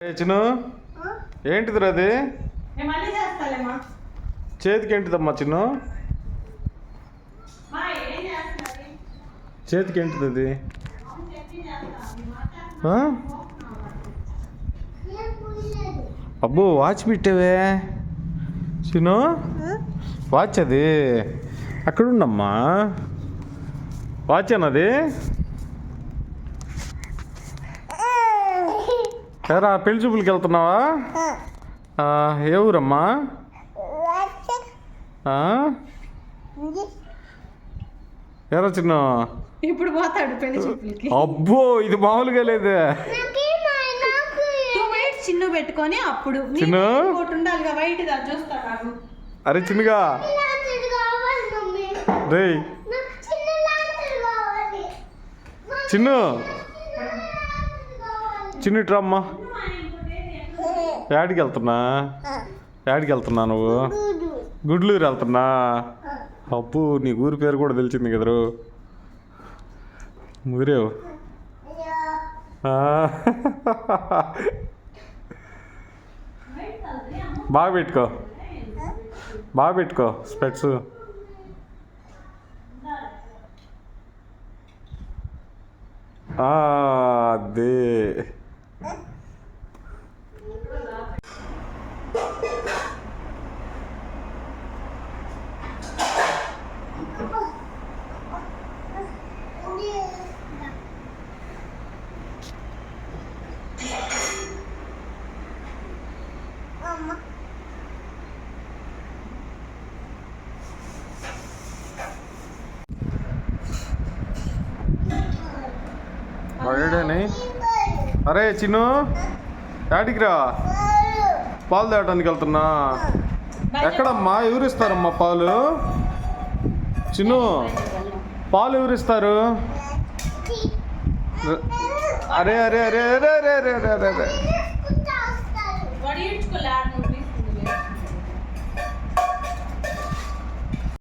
చిన్ను ఏంటిది అది చేతికి ఏంటిదమ్మా చిన్ను చేతికి ఏంటిది అది అబ్బో వాచ్ పెట్టావే చిన్ను వాచ్ అది అక్కడుండమ్మా వాచ్ అన్నది ఎరా పెళ్లి చూపులకి వెళ్తున్నావా ఏ ఊరమ్మా ఎరా చిన్న ఇప్పుడు పోతాడు పెళ్లి చూపులకి. అబ్బో ఇది మామూలుగా లేదే. చిన్ను పెట్టుకొని అప్పుడు చిన్ను ఉండాలిగా వైట్ దా చూస్తాడు. అరే చిన్నగా రే చిన్ను చిన్ను ఇట్రమ్మా. యాడికి వెళ్తున్నా నువ్వు? గుడ్లూరు వెళ్తున్నా. అప్పు నీ ఊరి పేరు కూడా తెలిసింది కదరు. ముదిరేవు బాగా పెట్టుకో స్పెట్స్. అదే వాడేని. అరే చిన్ను యాడికి రా, పాలు తేవడానికి వెళ్తున్నా. ఎక్కడమ్మా ఎవరిస్తారమ్మా పాలు? చిన్ను పాలు ఎవరిస్తారు? అరే అరే అరే అరే అరే అరే అరే అరే